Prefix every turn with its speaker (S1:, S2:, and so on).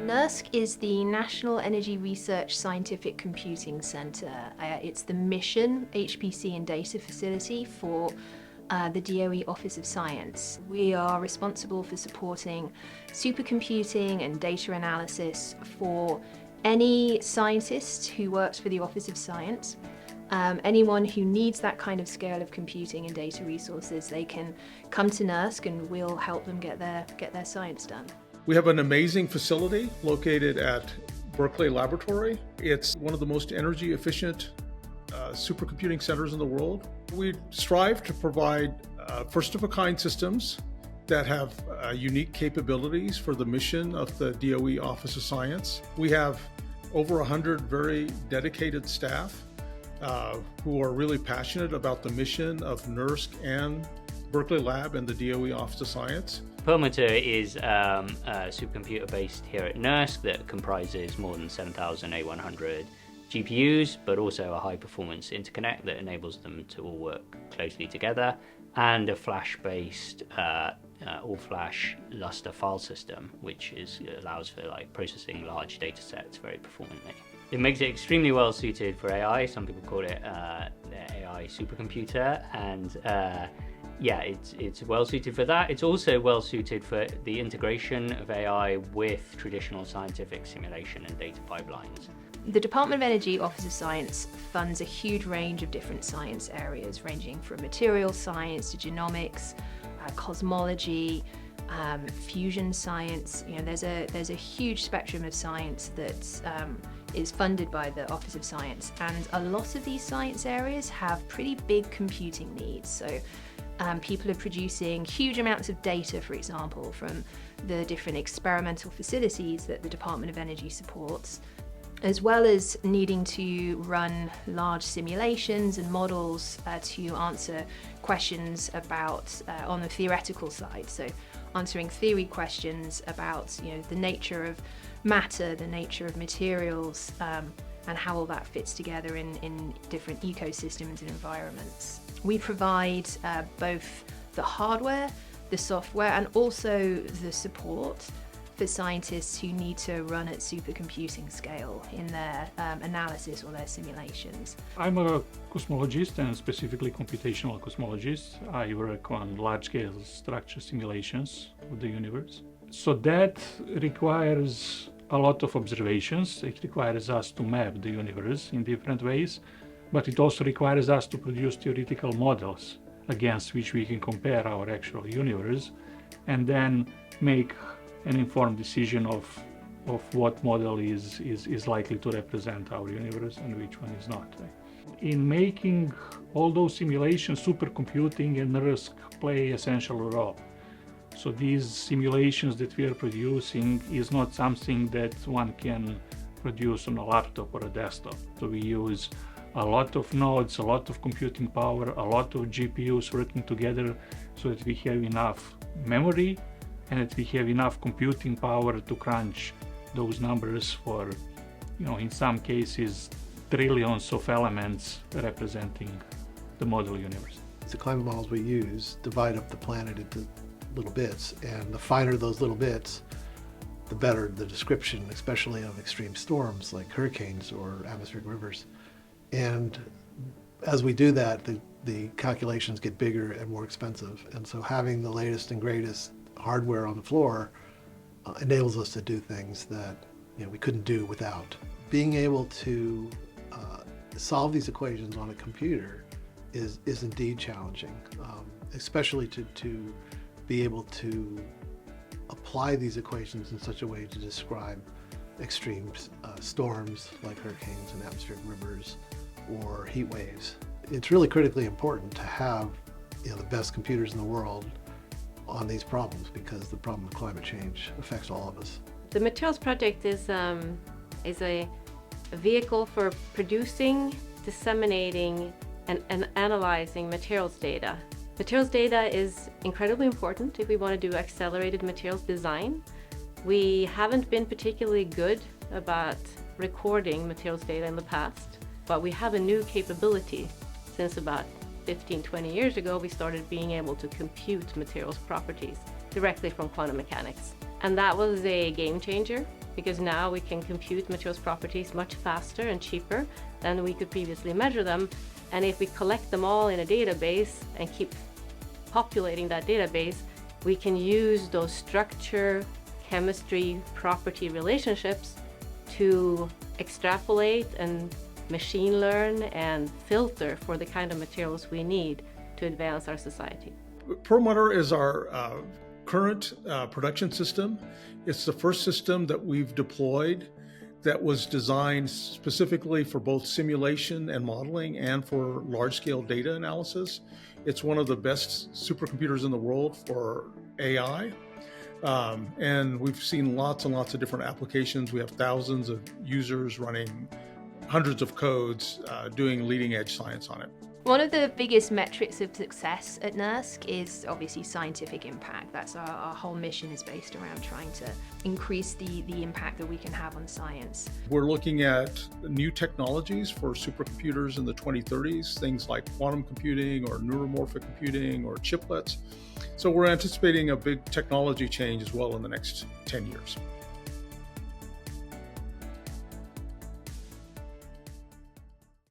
S1: NERSC is the National Energy Research Scientific Computing Centre. It's the mission, HPC and data facility for the DOE Office of Science. We are responsible for supporting supercomputing and data analysis for any scientist who works for the Office of Science. Anyone who needs that kind of scale of computing and data resources, they can come to NERSC and we'll help them get their science done.
S2: We have an amazing facility located at Berkeley Laboratory. It's one of the most energy efficient supercomputing centers in the world. We strive to provide first-of-a-kind systems that have unique capabilities for the mission of the DOE Office of Science. We have over 100 very dedicated staff who are really passionate about the mission of NERSC and Berkeley Lab and the DOE Office of Science.
S3: Perlmutter is a supercomputer based here at NERSC that comprises more than 7,000 A100 GPUs, but also a high-performance interconnect that enables them to all work closely together, and a flash-based all-flash Lustre file system, which allows for processing large data sets very performantly. It makes it extremely well suited for AI. Some people call it the AI supercomputer, and yeah, it's well suited for that. It's also well suited for the integration of AI with traditional scientific simulation and data pipelines.
S1: The Department of Energy Office of Science funds a huge range of different science areas, ranging from materials science to genomics, cosmology, fusion science. You know, there's a huge spectrum of science that is funded by the Office of Science, and a lot of these science areas have pretty big computing needs. So people are producing huge amounts of data, for example, from the different experimental facilities that the Department of Energy supports, as well as needing to run large simulations and models to answer questions about on the theoretical side. So answering theory questions about the nature of matter, the nature of materials, and how all that fits together in different ecosystems and environments. We provide both the hardware, the software, and also the support for scientists who need to run at supercomputing scale in their analysis or their simulations.
S4: I'm a cosmologist, and specifically computational cosmologist. I work on large-scale structure simulations of the universe. So that requires a lot of observations. It requires us to map the universe in different ways, but it also requires us to produce theoretical models against which we can compare our actual universe and then make an informed decision of what model is likely to represent our universe and which one is not. In making all those simulations, supercomputing and NERSC play an essential role. So these simulations that we are producing is not something that one can produce on a laptop or a desktop. So we use a lot of nodes, a lot of computing power, a lot of GPUs working together so that we have enough memory and that we have enough computing power to crunch those numbers for, in some cases, trillions of elements representing the model universe.
S5: The climate models we use divide up the planet into little bits, and the finer those little bits, the better the description, especially of extreme storms like hurricanes or atmospheric rivers. And as we do that, the calculations get bigger and more expensive, and so having the latest and greatest hardware on the floor enables us to do things that we couldn't do without. Being able to solve these equations on a computer is indeed challenging, especially to be able to apply these equations in such a way to describe extreme storms like hurricanes and atmospheric rivers or heat waves. It's really critically important to have the best computers in the world on these problems, because the problem of climate change affects all of us.
S6: The Materials Project is a vehicle for producing, disseminating, and analyzing materials data. Materials data is incredibly important if we want to do accelerated materials design. We haven't been particularly good about recording materials data in the past, but we have a new capability. Since about 15-20 years ago, we started being able to compute materials properties directly from quantum mechanics. And that was a game changer because now we can compute materials properties much faster and cheaper than we could previously measure them. And if we collect them all in a database and keep populating that database, we can use those structure, chemistry, property relationships to extrapolate and machine learn and filter for the kind of materials we need to advance our society.
S2: Perlmutter is our current production system. It's the first system that we've deployed that was designed specifically for both simulation and modeling and for large-scale data analysis. It's one of the best supercomputers in the world for AI. And we've seen lots and lots of different applications. We have thousands of users running hundreds of codes doing leading-edge science on it.
S1: One of the biggest metrics of success at NERSC is obviously scientific impact. That's our whole mission is based around trying to increase the impact that we can have on science.
S2: We're looking at new technologies for supercomputers in the 2030s, things like quantum computing or neuromorphic computing or chiplets. So we're anticipating a big technology change as well in the next 10 years.